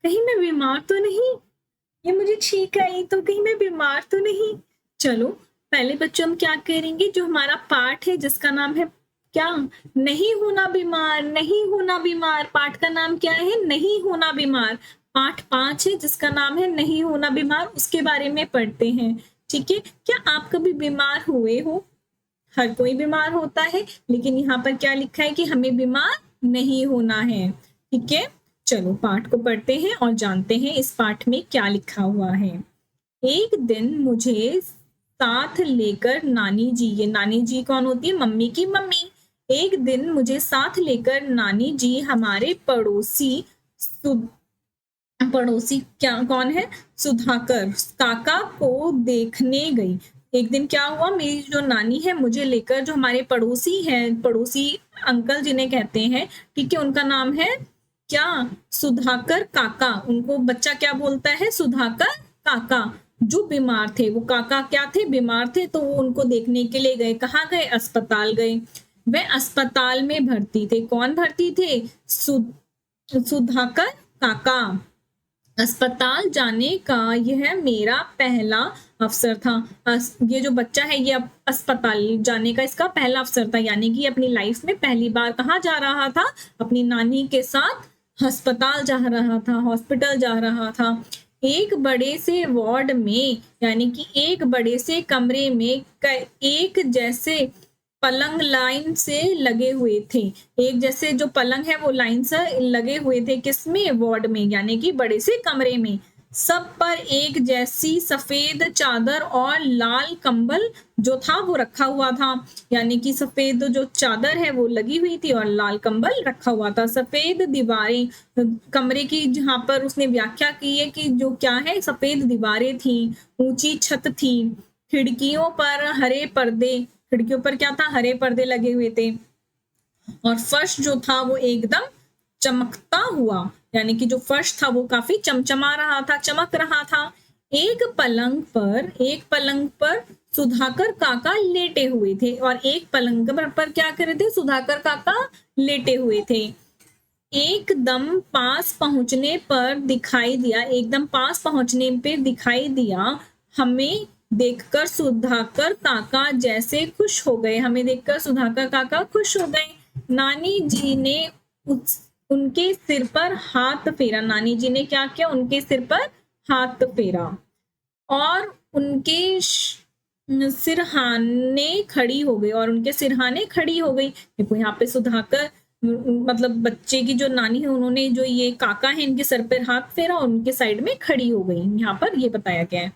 कहीं मैं बीमार तो नहीं, ये मुझे छींक आई तो कहीं मैं बीमार तो नहीं। चलो पहले बच्चों हम क्या करेंगे, जो हमारा पाठ है जिसका नाम है क्या, नहीं होना बीमार, नहीं होना बीमार। पाठ का नाम क्या है, नहीं होना बीमार। पाठ 5 है जिसका नाम है नहीं होना बीमार, उसके बारे में पढ़ते हैं। ठीक है, क्या आप कभी बीमार हुए हो? हर कोई बीमार होता है, लेकिन यहाँ पर क्या लिखा है कि हमें बीमार नहीं होना है। ठीक है, चलो पाठ को पढ़ते हैं और जानते हैं इस पाठ में क्या लिखा हुआ है। एक दिन मुझे साथ लेकर नानी जी, ये नानी जी कौन होती है, मम्मी की मम्मी। एक दिन मुझे साथ लेकर नानी जी हमारे पड़ोसी क्या कौन है, सुधाकर काका को देखने गई। एक दिन क्या हुआ, मेरी जो नानी है मुझे लेकर, जो हमारे पड़ोसी हैं, पड़ोसी अंकल जिन्हें कहते हैं, ठीक है, उनका नाम है क्या, सुधाकर काका। उनको बच्चा क्या बोलता है, सुधाकर काका। जो बीमार थे, वो काका क्या थे, बीमार थे, तो वो उनको देखने के लिए गए। कहाँ गए, अस्पताल गए। वे अस्पताल में भर्ती थे। कौन भर्ती थे, सुधाकर काका। अस्पताल जाने का यह मेरा पहला अवसर था। ये जो बच्चा है ये अस्पताल जाने का इसका पहला अवसर था, यानी कि अपनी लाइफ में पहली बार कहाँ जा रहा था, अपनी नानी के साथ अस्पताल जा रहा था, हॉस्पिटल जा रहा था। एक बड़े से वार्ड में, यानी कि एक बड़े से कमरे में एक जैसे पलंग लाइन से लगे हुए थे। एक जैसे जो पलंग है वो लाइन से लगे हुए थे, किसमें, वार्ड में, यानी कि बड़े से कमरे में। सब पर एक जैसी सफेद चादर और लाल कंबल जो था वो रखा हुआ था, यानी कि सफेद जो चादर है वो लगी हुई थी और लाल कंबल रखा हुआ था। सफेद दीवारें, कमरे की जहां पर उसने व्याख्या की है कि जो क्या है, सफेद दीवारें थी, ऊंची छत थी, खिड़कियों पर हरे पर्दे, खिड़कियों पर क्या था, हरे पर्दे लगे हुए थे, और फर्श जो था वो एकदम चमकता हुआ, यानी कि जो फर्श था वो काफी चमचमा रहा था, चमक रहा था। एक पलंग पर सुधाकर काका लेटे हुए थे, और एक पलंग पर क्या कर रहे थे, सुधाकर काका लेटे हुए थे। एकदम पास पहुंचने पर दिखाई दिया हमें देखकर सुधाकर काका जैसे खुश हो गए। हमें देखकर सुधाकर काका खुश हो गए। नानी जी ने उनके सिर पर हाथ फेरा। नानी जी ने क्या किया, उनके सिर पर हाथ फेरा और उनके सिरहाने खड़ी हो गई, देखो यहाँ पे सुधाकर मतलब बच्चे की जो नानी है उन्होंने जो ये काका है इनके सर पर हाथ फेरा और उनके साइड में खड़ी हो गई, यहाँ पर ये बताया गया है।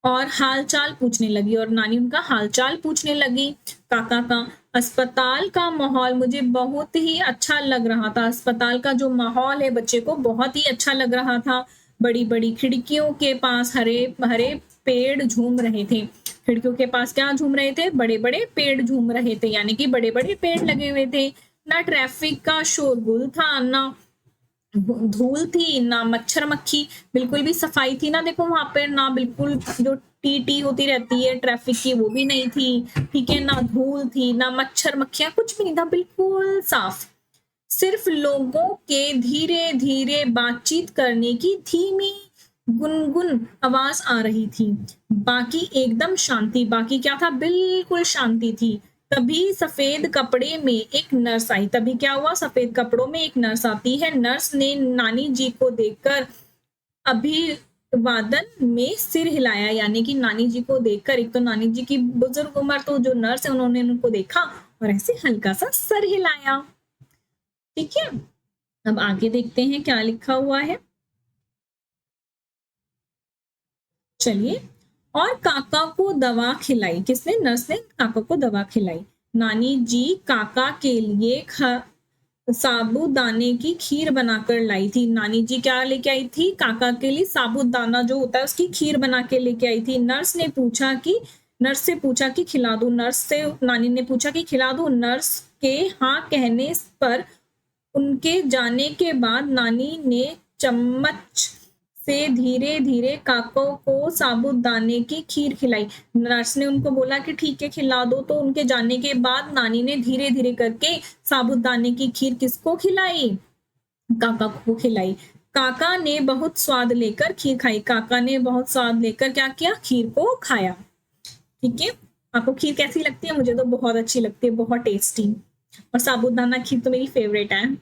और हालचाल पूछने लगी, और नानी उनका हालचाल पूछने लगी काका का। अस्पताल का माहौल मुझे बहुत ही अच्छा लग रहा था। अस्पताल का जो माहौल है बच्चे को बहुत ही अच्छा लग रहा था। बड़ी बड़ी खिड़कियों के पास हरे हरे पेड़ झूम रहे थे। खिड़कियों के पास क्या झूम रहे थे, बड़े बड़े पेड़ झूम रहे थे, यानी कि बड़े बड़े पेड़ लगे हुए थे। ना ट्रैफिक का शोरगुल था, ना धूल थी, ना मच्छर मक्खी, बिल्कुल भी सफाई थी ना, देखो वहां पर ना बिल्कुल जो टी होती रहती है ट्रैफिक की वो भी नहीं थी। ठीक है, ना धूल थी, ना मच्छर मक्खियां, कुछ भी नहीं था, बिल्कुल साफ। सिर्फ लोगों के धीरे धीरे बातचीत करने की धीमी गुनगुन आवाज आ रही थी। बाकी एकदम शांति, बाकी क्या था, बिल्कुल शांति थी। तभी सफेद कपड़े में एक नर्स आई। तभी क्या हुआ, सफेद कपड़ों में एक नर्स आती है। नर्स ने नानी जी को देखकर अभिवादन में सिर हिलाया, यानी कि नानी जी को देखकर, एक तो नानी जी की बुजुर्ग उम्र, तो जो नर्स है उन्होंने उनको देखा और ऐसे हल्का सा सर हिलाया। ठीक है, अब आगे देखते हैं क्या लिखा हुआ है। चलिए, और काका को दवा खिलाई। किसने, नर्स ने काका को दवा खिलाई। नानी जी काका के लिए साबूदाने की खीर बनाकर लाई थी। नानी जी क्या लेके आई थी, काका के लिए साबूदाना जो होता है उसकी खीर बना के लेके आई थी। नर्स से पूछा कि खिला दूं। नर्स से नानी ने पूछा कि खिला दूं। नर्स के हाँ कहने पर उनके जाने के बाद नानी ने चम्मच से धीरे धीरे काको को साबूदाने की खीर खिलाई। नर्स ने उनको बोला कि ठीक है खिला दो, तो उनके जाने के बाद नानी ने धीरे धीरे करके साबूदाने की खीर किसको खिलाई, काका को खिलाई। काका ने बहुत स्वाद लेकर खीर खाई। काका ने बहुत स्वाद लेकर क्या किया? खीर को खाया। ठीक है, आपको खीर कैसी लगती है? मुझे तो बहुत अच्छी लगती है, बहुत टेस्टी। और साबूदाना खीर तो मेरी फेवरेट है।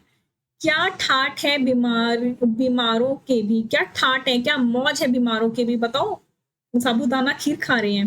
क्या ठाठ है बीमारों के भी? क्या ठाठ है, क्या मौज है बीमारों के भी? बताओ, साबूदाना खीर खा रहे हैं।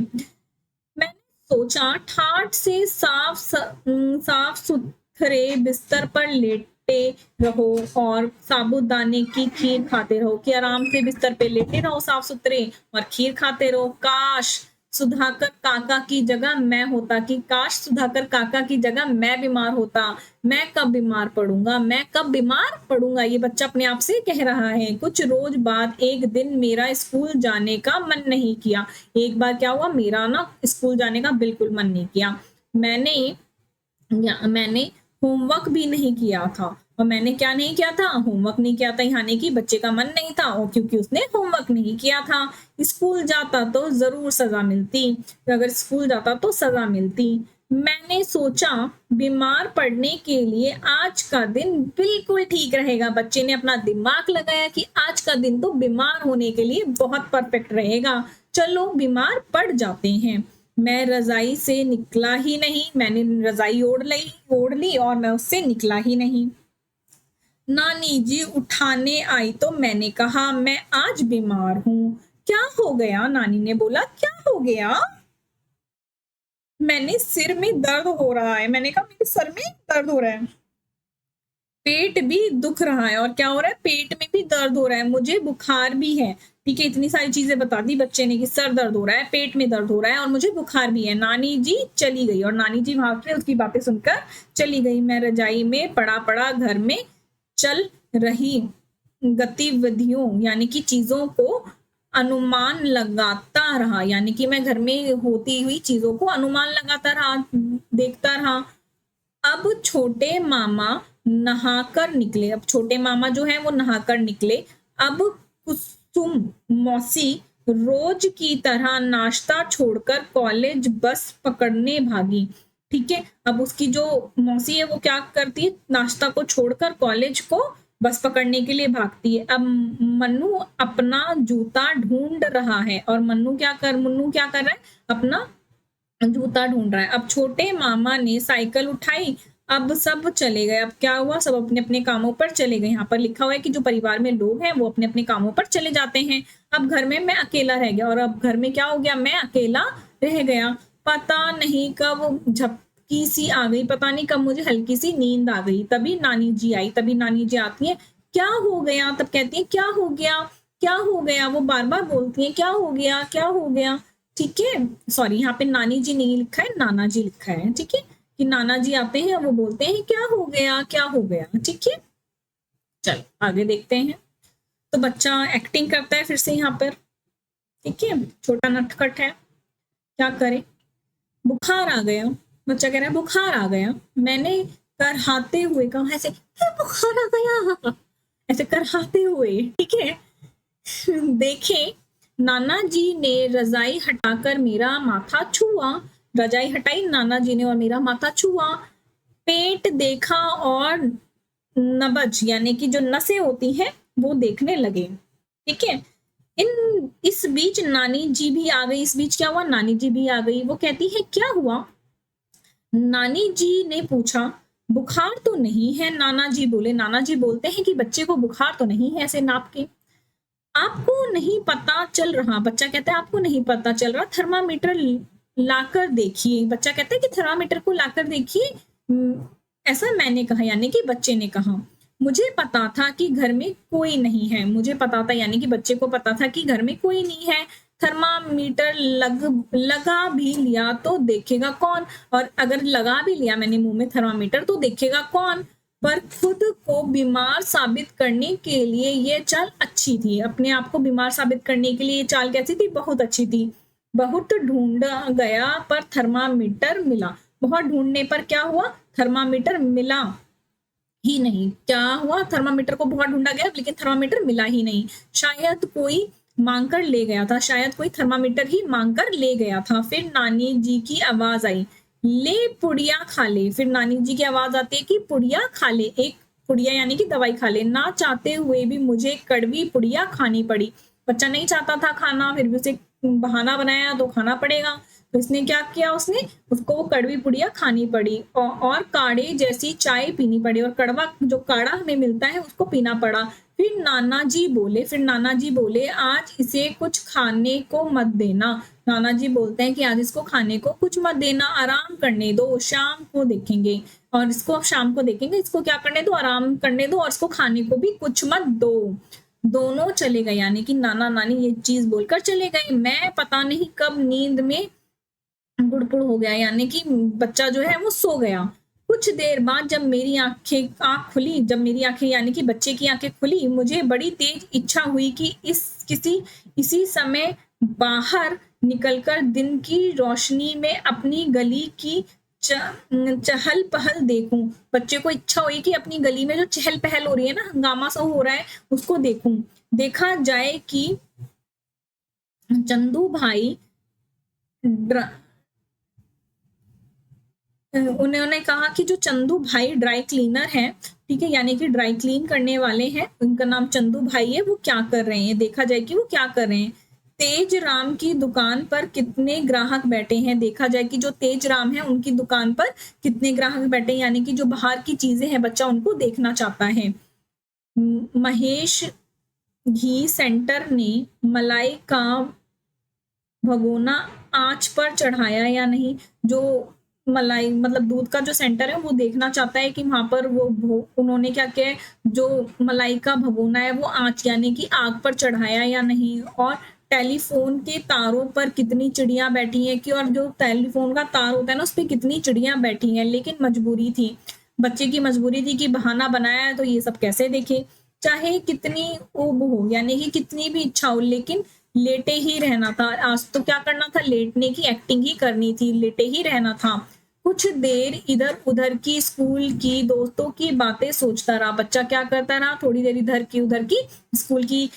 मैंने सोचा ठाठ से साफ सुथरे बिस्तर पर लेटे रहो और साबूदाने की खीर खाते रहो। कि आराम से बिस्तर पे लेटे रहो साफ सुथरे और खीर खाते रहो। काश सुधाकर काका की जगह मैं होता। कि काश सुधाकर काका की जगह मैं बीमार होता। मैं कब बीमार पड़ूंगा, मैं कब बीमार पड़ूंगा, ये बच्चा अपने आप से कह रहा है। कुछ रोज बाद एक दिन मेरा स्कूल जाने का मन नहीं किया। एक बार क्या हुआ, मेरा ना स्कूल जाने का बिल्कुल मन नहीं किया। मैंने होमवर्क भी नहीं किया था। और मैंने क्या नहीं किया था? होमवर्क नहीं किया था, यानी कि बच्चे का मन नहीं था, और क्योंकि उसने होमवर्क नहीं किया था। स्कूल जाता तो जरूर सजा मिलती। अगर स्कूल जाता तो सजा मिलती। मैंने सोचा बीमार पड़ने के लिए आज का दिन बिल्कुल ठीक रहेगा। बच्चे ने अपना दिमाग लगाया कि आज का दिन तो बीमार होने के लिए बहुत परफेक्ट रहेगा। चलो बीमार पड़ जाते हैं। मैं रजाई से निकला ही नहीं। मैंने रजाई ओढ़ ली और मैं उससे निकला ही नहीं। नानी जी उठाने आई तो मैंने कहा मैं आज बीमार हूँ। क्या हो गया? नानी ने बोला, क्या हो गया? मैंने सिर में दर्द हो रहा है। मैंने कहा मेरे सर में दर्द हो रहा है। पेट भी दुख रहा है। और क्या हो रहा है? पेट में भी दर्द हो रहा है। मुझे बुखार भी है। ठीक है, इतनी सारी चीजें बता दी बच्चे ने कि सर दर्द हो रहा है, पेट में दर्द हो रहा है और मुझे बुखार भी है। नानी जी चली गई और नानी जी वहां पे उसकी बातें सुनकर चली गई। मैं रजाई में पड़ा घर में चल रही गतिविधियों यानी कि चीजों को अनुमान लगाता रहा। यानी कि मैं घर में होती हुई चीजों को अनुमान लगाता रहा, देखता रहा। अब छोटे मामा नहाकर निकले। अब छोटे मामा जो है वो नहाकर निकले। अब कुसुम मौसी रोज की तरह नाश्ता छोड़कर कॉलेज बस पकड़ने भागी। ठीक है, अब उसकी जो मौसी है वो क्या करती है? नाश्ता को छोड़कर कॉलेज को बस पकड़ने के लिए भागती है। अब मन्नू अपना जूता ढूंढ रहा है। और मुन्नू क्या कर रहा है? अपना जूता ढूंढ रहा है। अब छोटे मामा ने साइकिल उठाई। अब सब चले गए। अब क्या हुआ? सब अपने अपने कामों पर चले गए। यहाँ पर लिखा हुआ है कि जो परिवार में लोग हैं वो अपने अपने कामों पर चले जाते हैं। अब घर में मैं अकेला रह गया। और अब घर में क्या हो गया? मैं अकेला रह गया। पता नहीं कब झपकी सी आ गई। पता नहीं कब मुझे हल्की सी नींद आ गई। तभी नानी जी आई। तभी नानी जी आती है। क्या हो गया? तब कहती है क्या हो गया, क्या हो गया? वो बार बार बोलती है क्या हो गया, क्या हो गया। ठीक है, सॉरी यहाँ पे नानी जी नहीं लिखा है, नाना जी लिखा है। ठीक है, कि नाना जी आते हैं, वो बोलते हैं क्या हो गया, क्या हो गया। ठीक है, चल आगे देखते हैं। तो बच्चा एक्टिंग करता है फिर से यहाँ पर। ठीक है, छोटा नटखट है, क्या करे? बुखार आ गया। बच्चा कह रहा है बुखार आ गया। मैंने करहाते हुए कहा। ऐसे बुखार आ गया, ऐसे करहाते हुए। ठीक है, देखे नाना जी ने रजाई हटाकर मेरा माथा छुआ। रजाई हटाई नाना जी ने और मेरा माथा छुआ। पेट देखा और नब्ज यानी कि जो नसें होती हैं वो देखने लगे। ठीक है, इस बीच नानी जी भी आ गई। इस बीच क्या हुआ? नानी जी भी आ गई। वो कहती है क्या हुआ? नानी जी ने पूछा। बुखार तो नहीं है, नाना जी बोले। नाना जी बोलते हैं कि बच्चे को बुखार तो नहीं है ऐसे नाप के। आपको नहीं पता चल रहा? बच्चा कहता है आपको नहीं पता चल रहा? थर्मामीटर लाकर देखिए। बच्चा कहता है कि थर्मामीटर को लाकर देखिए। ऐसा मैंने कहा, यानी कि बच्चे ने कहा। मुझे पता था कि घर में कोई नहीं है। मुझे पता था यानी कि बच्चे को पता था कि घर में कोई नहीं है। थर्मामीटर लगा भी लिया तो देखेगा कौन? और अगर लगा भी लिया मैंने मुंह में थर्मामीटर तो देखेगा कौन? पर खुद को बीमार साबित करने के लिए ये चाल अच्छी थी। अपने आप को बीमार साबित करने के लिए ये चाल कैसी थी? बहुत अच्छी थी। बहुत ढूंढा गया पर थर्मामीटर मिला। बहुत ढूंढने पर क्या हुआ? थर्मामीटर मिला ही नहीं। क्या हुआ? थर्मामीटर को बहुत ढूंढा गया लेकिन थर्मामीटर मिला ही नहीं। शायद कोई मांग कर ले गया था। शायद कोई थर्मामीटर ही मांग कर ले गया था। फिर नानी जी की आवाज आई, ले पुड़िया खा ले। फिर नानी जी की आवाज आती है कि पुड़िया खा ले। एक पुड़िया यानी कि दवाई खा ले। ना चाहते हुए भी मुझे कड़वी पुड़िया खानी पड़ी। बच्चा नहीं चाहता था खाना, फिर भी उसे बहाना बनाया तो खाना पड़ेगा। तो इसने क्या किया, उसको वो कड़वी पुड़िया खानी पड़ी और काढ़े जैसी चाय पीनी पड़ी, और कड़वा जो काढ़ा हमें मिलता है उसको पीना पड़ा। फिर नाना जी बोले आज इसे कुछ खाने को मत देना। नाना जी बोलते हैं कि आज इसको खाने को कुछ मत देना, आराम करने दो, शाम को देखेंगे। और इसको अब शाम को देखेंगे, इसको क्या करने दो, आराम करने दो, और इसको खाने को भी कुछ मत दो। दोनों चले गए, यानी कि नाना नानी ये चीज बोलकर चले गए। मैं पता नहीं कब नींद में गुड़पुड़ हो गया, यानी कि बच्चा जो है वो सो गया। कुछ देर बाद जब मेरी आंखें यानी कि बच्चे की आंखें खुली, मुझे बड़ी तेज इच्छा हुई कि इसी समय बाहर निकलकर दिन की रोशनी में अपनी गली की चहल पहल देखूं। बच्चे को इच्छा हुई कि अपनी गली में जो चहल पहल हो रही है ना, हंगामा सा हो रहा है, उसको देखूं। देखा जाए कि चंदू भाई उन्होंने कहा कि जो चंदू भाई ड्राई क्लीनर हैं, ठीक है, यानी कि ड्राई क्लीन करने वाले हैं, उनका नाम चंदू भाई है, वो क्या कर रहे हैं, देखा जाए कि वो क्या कर रहे हैं। तेज राम की दुकान पर कितने ग्राहक बैठे हैं, देखा जाए कि जो तेज राम है उनकी दुकान पर कितने ग्राहक बैठे हैं, यानी कि जो बाहर की चीजें हैं बच्चा उनको देखना चाहता है। महेश घी सेंटर ने मलाई का भगोना आंच पर चढ़ाया या नहीं। जो मलाई मतलब दूध का जो सेंटर है वो देखना चाहता है कि वहां पर उन्होंने क्या किया है, जो मलाई का भगोना है वो आंच यानी कि आग पर चढ़ाया या नहीं। और टेलीफोन के तारों पर कितनी चिड़िया बैठी हैं, कि और जो टेलीफोन का तार होता है ना उस पर कितनी चिड़िया बैठी हैं। लेकिन मजबूरी थी, बच्चे की मजबूरी थी कि बहाना बनाया है तो ये सब कैसे देखे। चाहे कितनी ऊब हो यानी कि कितनी भी इच्छा हो, लेकिन लेटे ही रहना था। आज तो क्या करना था, लेटने की एक्टिंग ही करनी थी, लेटे ही रहना था। कुछ देर इधर उधर की स्कूल की दोस्तों की बातें सोचता रहा। बच्चा क्या करता रहा, थोड़ी देर इधर की उधर की स्कूल की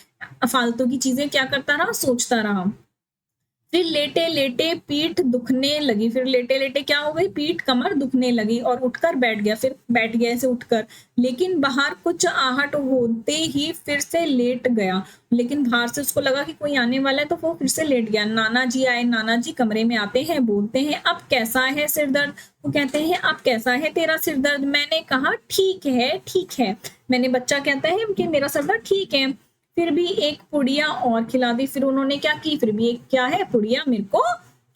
फालतू की चीजें क्या करता रहा, सोचता रहा। फिर लेटे लेटे पीठ दुखने लगी, फिर लेटे लेटे क्या हो गई, पीठ कमर दुखने लगी, और उठकर बैठ गया, फिर बैठ गया ऐसे उठकर। लेकिन बाहर कुछ आहट होते ही फिर से लेट गया। लेकिन बाहर से उसको लगा कि कोई आने वाला है तो वो फिर से लेट गया। नाना जी आए, नाना जी कमरे में आते हैं, बोलते हैं अब कैसा है सिर दर्द। वो कहते हैं अब कैसा है तेरा सिर दर्द। मैंने कहा ठीक है ठीक है। बच्चा कहता है कि मेरा सिर दर्द ठीक है। फिर भी एक पुड़िया और खिला दी। फिर उन्होंने क्या की, फिर भी एक क्या है पुड़िया मेरे को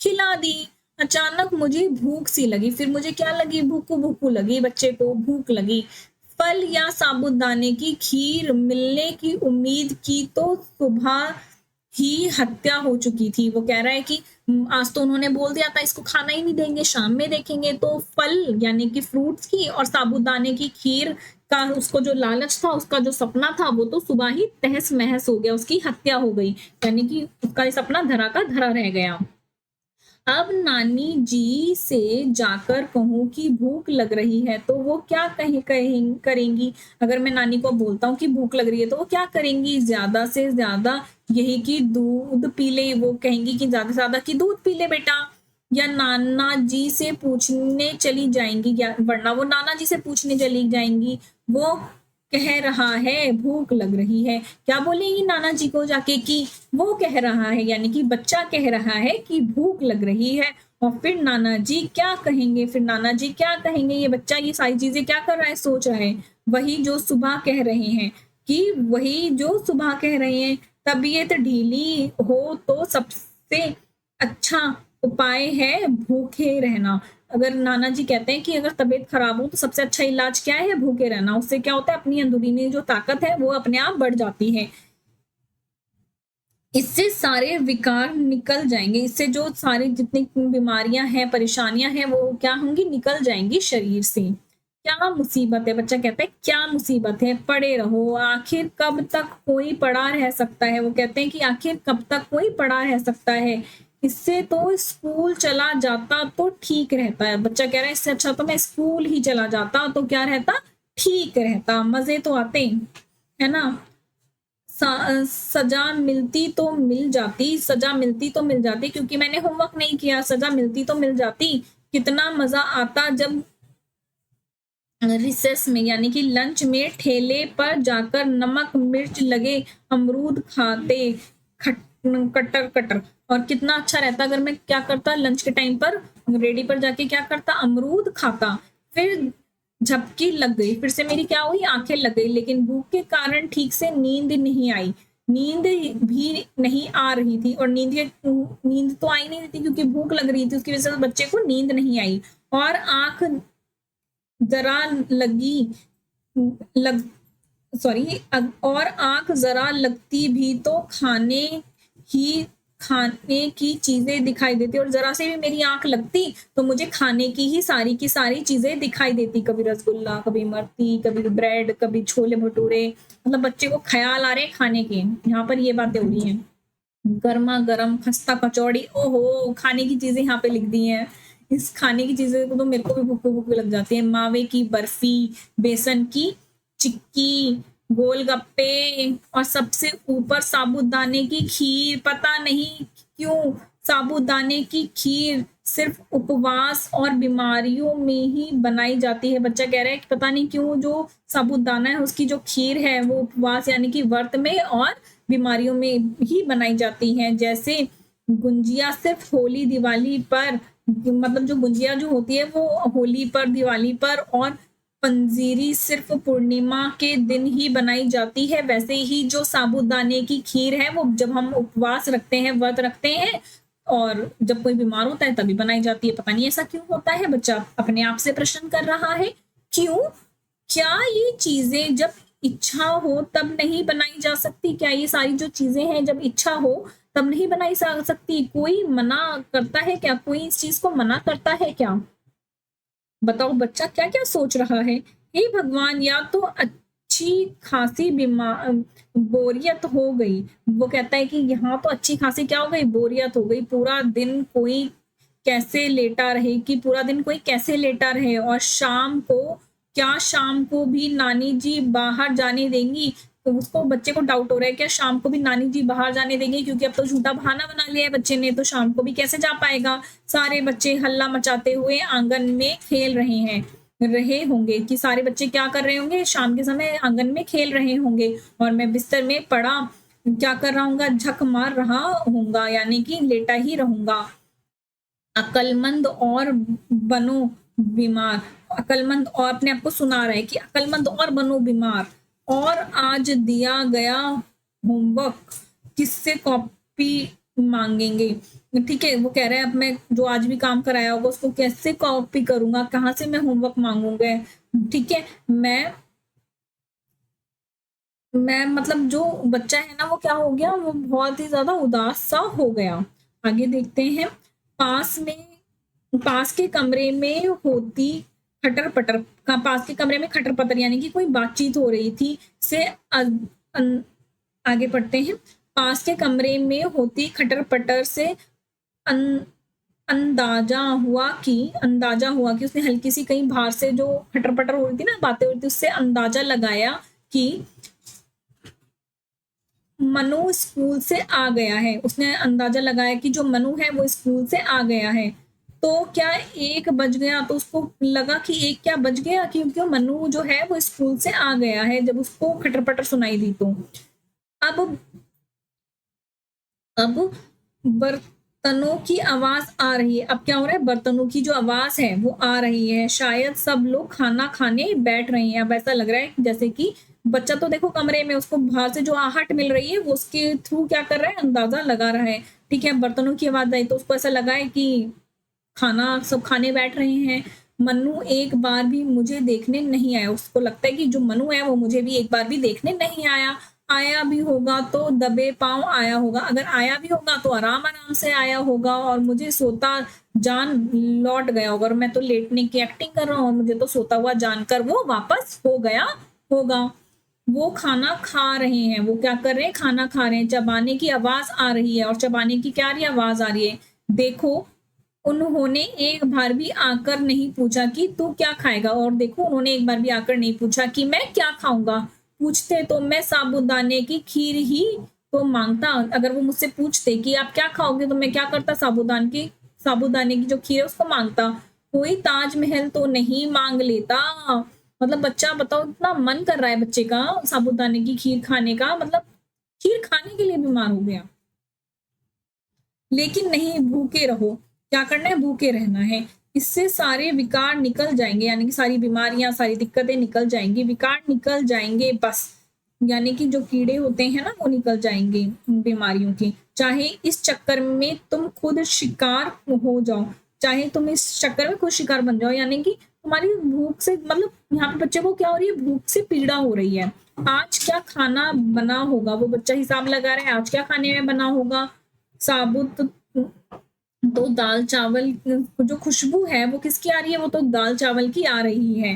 खिला दी। अचानक मुझे भूख सी लगी, फिर मुझे क्या लगी, भूखू भूखू लगी, बच्चे को भूख लगी। फल या साबूदाने की खीर मिलने की उम्मीद की तो सुबह ही हत्या हो चुकी थी। वो कह रहा है कि आज तो उन्होंने बोल दिया था इसको खाना ही नहीं देंगे, शाम में देखेंगे। तो फल यानी कि फ्रूट्स की और साबूदाने की खीर का उसको जो लालच था, उसका जो सपना था, वो तो सुबह ही तहस महस हो गया, उसकी हत्या हो गई, यानी कि उसका सपना धरा का धरा रह गया। अब नानी जी से जाकर कहूं कि भूख लग रही है तो वो क्या करेंगी। अगर मैं नानी को बोलता हूँ कि भूख लग रही है तो वो क्या करेंगी, ज्यादा से ज्यादा यही कि दूध पी ले। वो कहेंगी कि ज्यादा से ज्यादा कि दूध पी ले बेटा, या नाना जी से पूछने चली जाएंगी, या वरना वो नाना जी से पूछने चली जाएंगी। वो कह रहा है भूख लग रही है, क्या बोलेंगी नाना जी को जाके कि वो कह रहा है, यानी कि बच्चा कह रहा है कि भूख लग रही है। और फिर नाना जी क्या कहेंगे, ये बच्चा ये सारी चीजें क्या कर रहा है, सोच रहा है वही जो सुबह कह रहे हैं, तबीयत ढीली हो तो सबसे अच्छा उपाय है भूखे रहना। अगर नाना जी कहते हैं कि अगर तबीयत खराब हो तो सबसे अच्छा इलाज क्या है, भूखे रहना। उससे क्या होता है, अपनी अंदरूनी जो ताकत है वो अपने आप बढ़ जाती है, इससे सारे विकार निकल जाएंगे, इससे जो सारी जितनी बीमारियां हैं परेशानियां हैं वो क्या होंगी, निकल जाएंगी शरीर से। क्या मुसीबत है, बच्चा कहता है क्या मुसीबत है, पड़े रहो, आखिर कब तक कोई पड़ा रह सकता है। वो कहते हैं कि आखिर कब तक कोई पड़ा रह सकता है, इससे तो स्कूल चला जाता तो ठीक रहता है। बच्चा कह रहा है इससे अच्छा तो मैं स्कूल ही चला जाता तो क्या रहता, ठीक रहता, मजे तो आते, है ना। सजा मिलती तो मिल जाती क्योंकि मैंने होमवर्क नहीं किया, सजा मिलती तो मिल जाती। कितना मजा आता जब रिसेस में यानी कि लंच में ठेले पर जाकर नमक मिर्च लगे अमरूद खाते, कटर कटर। और कितना अच्छा रहता अगर मैं क्या करता लंच के टाइम पर रेडी पर जाके क्या करता, अमरूद खाता। फिर झपकी लग गई, फिर से मेरी क्या हुई, आंखें लग गई, लेकिन भूख के कारण ठीक से नींद नहीं आई। नींद भी नहीं आ रही थी, और नींद तो आई नहीं रही थी क्योंकि भूख लग रही थी, उसकी वजह से बच्चे को नींद नहीं आई। और आंख जरा लगी लग सॉरी और आंख जरा लगती भी तो खाने की चीजें दिखाई देती, और जरा से भी मेरी आंख लगती तो मुझे खाने की सारी चीजें दिखाई देती। कभी रसगुल्ला, कभी इमरती, कभी ब्रेड, कभी छोले भटूरे। मतलब बच्चे को ख्याल आ रहे खाने के, यहाँ पर ये बातें हो रही हैं। गर्मा गर्म खस्ता कचौड़ी, ओहो खाने की चीजें यहाँ पे लिख दी हैं। इस खाने की चीजें को तो मेरे को भी भूख भूख लग जाती है। मावे की बर्फी, बेसन की चिक्की, गोलगप्पे, और सबसे ऊपर साबूदाने की खीर। पता नहीं क्यों साबूदाने की खीर सिर्फ उपवास और बीमारियों में ही बनाई जाती है। बच्चा कह रहा है कि पता नहीं क्यों जो साबूदाना है उसकी जो खीर है वो उपवास यानी कि व्रत में और बीमारियों में ही बनाई जाती हैं। जैसे गुंजिया सिर्फ होली दिवाली पर, मतलब जो गुंजिया जो होती है वो होली पर, दिवाली पर, और पंजीरी सिर्फ पूर्णिमा के दिन ही बनाई जाती है, वैसे ही जो साबूदाने की खीर है वो जब हम उपवास रखते हैं, व्रत रखते हैं, और जब कोई बीमार होता है तभी बनाई जाती है। पता नहीं ऐसा क्यों होता है। बच्चा अपने आप से प्रश्न कर रहा है क्यों। क्या ये चीजें जब इच्छा हो तब नहीं बनाई जा सकती? क्या ये सारी जो चीजें हैं जब इच्छा हो तब नहीं बनाई जा सकती? कोई मना करता है क्या? कोई इस चीज को मना करता है क्या? बताओ बच्चा क्या क्या सोच रहा है। हे भगवान, या तो अच्छी खासी बीमार बोरियत हो गई। वो कहता है कि यहाँ तो अच्छी खासी क्या हो गई, बोरियत हो गई। पूरा दिन कोई कैसे लेटा रहे, कि पूरा दिन कोई कैसे लेटा रहे। और शाम को भी नानी जी बाहर जाने देंगी? तो उसको बच्चे को डाउट हो रहा है क्या शाम को भी नानी जी बाहर जाने देंगे, क्योंकि अब तो झूठा बहाना बना लिया है बच्चे ने, तो शाम को भी कैसे जा पाएगा। सारे बच्चे हल्ला मचाते हुए आंगन में खेल रहे होंगे, कि सारे बच्चे क्या कर रहे होंगे, शाम के समय आंगन में खेल रहे होंगे। और मैं बिस्तर में पड़ा क्या कर रहा हूँ, झक मार रहा हूँ, यानी कि लेटा ही रहूंगा। अकलमंद और बनो बीमार। अकलमंद और अपने आप को सुना रहा है कि अकलमंद और बनो बीमार। और आज दिया गया होमवर्क किससे कॉपी मांगेंगे? ठीक है, वो कह रहा है अब मैं जो आज भी काम कराया होगा उसको कैसे कॉपी करूंगा, कहाँ से मैं होमवर्क मांगूंगा। ठीक है, मैं मतलब जो बच्चा है ना वो क्या हो गया, वो बहुत ही ज्यादा उदास सा हो गया। आगे देखते हैं। पास में पास के कमरे में होती खटर पटर, पास के कमरे में खटर पटर यानी कि कोई बातचीत हो रही थी से आगे पढ़ते हैं। पास के कमरे में होती खटर पटर से अन, अंदाजा हुआ कि उसने हल्की सी कहीं बाहर से जो खटर पटर हो रही थी ना, बातें हो रही थी, उससे अंदाजा लगाया कि मनु स्कूल से आ गया है। उसने अंदाजा लगाया कि जो मनु है वो स्कूल से आ गया है। तो क्या 1 बज गया? तो उसको लगा कि 1 क्या बज गया, क्योंकि मनु जो है वो स्कूल से आ गया है, जब उसको खटर पटर सुनाई दी। तो अब बर्तनों की आवाज आ रही है। अब क्या हो रहा है, बर्तनों की जो आवाज है वो आ रही है। शायद सब लोग खाना खाने बैठ रहे हैं। अब ऐसा लग रहा है जैसे कि बच्चा तो देखो कमरे में, उसको बाहर से जो आहट मिल रही है वो उसके थ्रू क्या कर रहा है, अंदाजा लगा रहा है। ठीक है, बर्तनों की आवाज आई तो उसको ऐसा लगा है कि खाना सब खाने बैठ रहे हैं। मनु एक बार भी मुझे देखने नहीं आया। उसको लगता है कि जो मनु है वो मुझे भी एक बार भी देखने नहीं आया। आया भी होगा तो दबे पांव आया होगा। अगर आया भी होगा तो आराम आराम से आया होगा, और मुझे सोता जान लौट गया होगा। और मैं तो लेटने की एक्टिंग कर रहा हूँ, मुझे तो सोता हुआ जानकर वो वापस हो गया होगा। वो खाना खा रहे हैं। वो क्या कर रहे हैं, खाना खा रहे हैं। चबाने की आवाज आ रही है, और चबाने की क्या रही आवाज आ रही है, देखो। उन्होंने एक बार भी आकर नहीं पूछा कि तू क्या खाएगा। और देखो उन्होंने एक बार भी आकर नहीं पूछा कि मैं क्या खाऊंगा। पूछते तो मैं साबूदाने की खीर ही तो मांगता। अगर वो मुझसे पूछते कि आप क्या खाओगे तो मैं क्या करता, साबूदाने की जो खीर है उसको मांगता। कोई ताजमहल तो नहीं मांग लेता। मतलब बच्चा बताओ इतना मन कर रहा है बच्चे का साबूदाने की खीर खाने का, मतलब खीर खाने के लिए बीमार हो गया। लेकिन नहीं, भूखे रहो, क्या करना है, भूखे रहना है, इससे सारे विकार निकल जाएंगे, यानी कि सारी बीमारियां, सारी दिक्कतें निकल जाएंगी, विकार निकल जाएंगे बस, यानी कि जो कीड़े होते हैं ना वो निकल जाएंगे बीमारियों के। चाहे इस चक्कर में तुम खुद शिकार हो जाओ, चाहे तुम इस चक्कर में खुद शिकार बन जाओ, यानी कि तुम्हारी भूख से, मतलब यहाँ पे बच्चे को क्या हो रही है, भूख से पीड़ा हो रही है। आज क्या खाना बना होगा, वो बच्चा हिसाब लगा रहा है आज क्या खाने में बना होगा। साबुत तो दाल चावल, जो खुशबू है वो किसकी आ रही है, वो तो दाल चावल की आ रही है।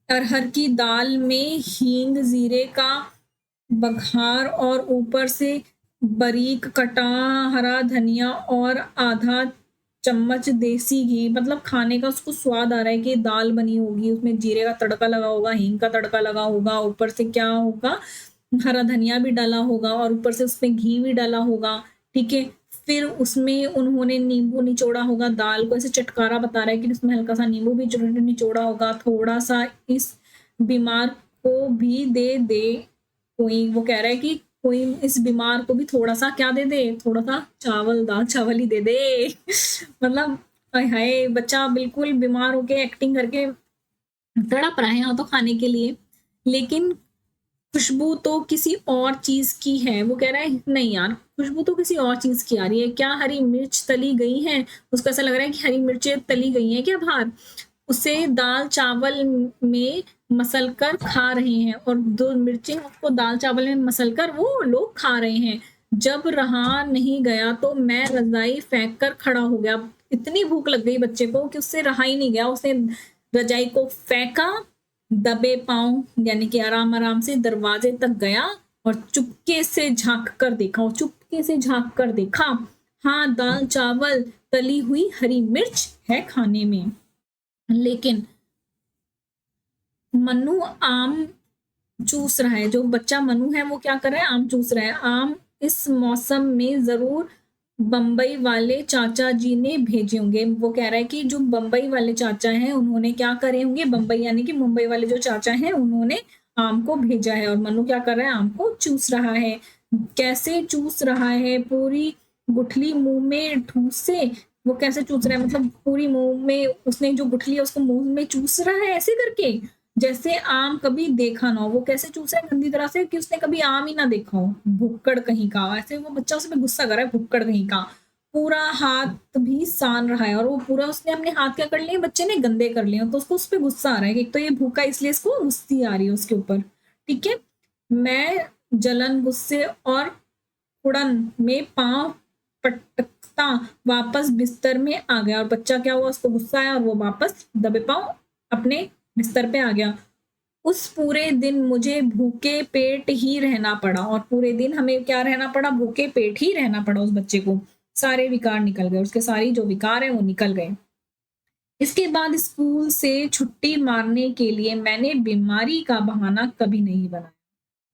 अरहर की दाल में हींग जीरे का बघार और ऊपर से बारीक कटा हरा धनिया और आधा चम्मच देसी घी, मतलब खाने का उसको स्वाद आ रहा है कि दाल बनी होगी, उसमें जीरे का तड़का लगा होगा, हींग का तड़का लगा होगा, ऊपर से क्या होगा, हरा धनिया भी डाला होगा और ऊपर से उसमें घी भी डाला होगा। ठीक है, फिर उसमें उन्होंने नींबू निचोड़ा होगा, दाल को ऐसे चटकारा बता रहा है कि उसमें हल्का सा नींबू भी निचोड़ा होगा, थोड़ा सा इस बीमार को भी दे दे कोई, वो कह रहा है कि कोई इस बीमार को भी थोड़ा सा क्या दे दे, थोड़ा सा चावल, दाल चावल ही दे दे मतलब हाय, बच्चा बिल्कुल बीमार होके एक्टिंग करके तड़प रहा है यहाँ तो खाने के लिए, लेकिन खुशबू तो किसी और चीज की है। वो कह रहा है नहीं यार, खुशबू तो किसी और चीज की आ रही है, क्या हरी मिर्च तली गई है, उसको ऐसा लग रहा है कि हरी मिर्चें तली गई हैं क्या बाहर, उसे दाल चावल में मसल कर खा रहे हैं, और दो मिर्चें उसको दाल चावल में मसल कर वो लोग खा रहे हैं। जब रहा नहीं गया तो मैं रजाई फेंक कर खड़ा हो गया, इतनी भूख लग गई बच्चे को कि उससे रहा ही नहीं गया, उसने रजाई को फेंका, दबे पांव यानी कि आराम आराम से दरवाजे तक गया और चुपके से झांक कर देखा, और चुपके से झांक कर देखा, हाँ दाल चावल तली हुई हरी मिर्च है खाने में। लेकिन मनु आम चूस रहा है, जो बच्चा मनु है वो क्या कर रहा है, आम चूस रहा है। आम इस मौसम में जरूर बम्बई वाले चाचा जी ने भेजे होंगे, वो कह रहा है कि जो बम्बई वाले चाचा हैं उन्होंने क्या करे होंगे, बम्बई यानी कि मुंबई वाले जो चाचा हैं उन्होंने आम को भेजा है, और मनु क्या कर रहा है, आम को चूस रहा है। कैसे चूस रहा है, पूरी गुठली मुंह में ठूसे, वो कैसे चूस रहा है, मतलब पूरी मुंह में उसने जो गुठली है उसको मुंह में चूस रहा है ऐसे करके, जैसे आम कभी देखा ना हो। वो कैसे चूस रहा है, गंदी तरह से, कि उसने कभी आम ही ना देखा हो, भुक्कड़ कहीं का, ऐसे वो बच्चा उसमें गुस्सा कर रहा है, भुक्कड़ कहीं का। पूरा हाथ भी सान रहा है, और वो पूरा उसने अपने हाथ क्या कर लिए, बच्चे ने गंदे कर लिए, तो उसको उस पर गुस्सा आ रहा है कि एक तो ये भूखा इसलिए इसको गुस्सी आ रही है उसके ऊपर। ठीक है, मैं जलन गुस्से और उड़न में पांव पटकता वापस बिस्तर में आ गया, और बच्चा क्या हुआ, उसको गुस्सा आया और वो वापस दबे पांव अपने बिस्तर पे आ गया। उस पूरे दिन मुझे भूखे पेट ही रहना पड़ा, और पूरे दिन हमें क्या रहना पड़ा, भूखे पेट ही रहना पड़ा उस बच्चे को। सारे विकार निकल गए, उसके सारी जो विकार है वो निकल गए। इसके बाद स्कूल से छुट्टी मारने के लिए मैंने बीमारी का बहाना कभी नहीं बनाया।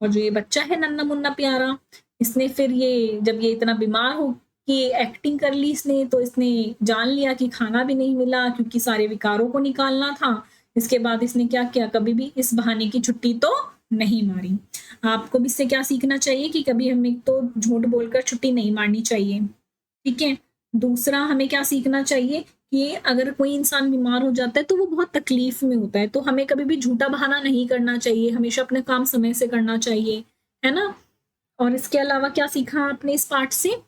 और जो ये बच्चा है नन्ना मुन्ना प्यारा, इसने फिर ये जब ये इतना बीमार हो कि एक्टिंग कर ली इसने, तो इसने जान लिया कि खाना भी नहीं मिला क्योंकि सारे विकारों को निकालना था। इसके बाद इसने क्या किया, कभी भी इस बहाने की छुट्टी तो नहीं मारी। आपको भी इससे क्या सीखना चाहिए कि कभी हमें तो झूठ बोलकर छुट्टी नहीं मारनी चाहिए। ठीक है, दूसरा हमें क्या सीखना चाहिए कि अगर कोई इंसान बीमार हो जाता है तो वो बहुत तकलीफ में होता है, तो हमें कभी भी झूठा बहाना नहीं करना चाहिए, हमेशा अपने काम समय से करना चाहिए, है ना। और इसके अलावा क्या सीखा आपने इस पाठ से,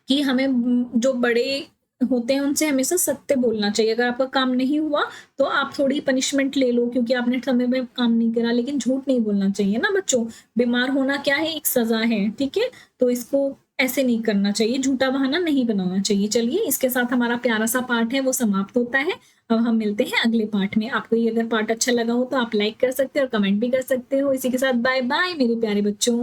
कि हमें जो बड़े होते हैं उनसे हमेशा सत्य बोलना चाहिए। अगर आपका काम नहीं हुआ तो आप थोड़ी पनिशमेंट ले लो क्योंकि आपने समय में काम नहीं करा, लेकिन झूठ नहीं बोलना चाहिए ना बच्चों। बीमार होना क्या है, एक सजा है। ठीक है, तो इसको ऐसे नहीं करना चाहिए, झूठा बहाना नहीं बनाना चाहिए। चलिए, इसके साथ हमारा प्यारा सा पाठ है वो समाप्त होता है। अब हम मिलते हैं अगले पाठ में। आपको ये अगर पाठ अच्छा लगा हो तो आप लाइक कर सकते हो और कमेंट भी कर सकते हो। इसी के साथ बाय बाय मेरे प्यारे बच्चों।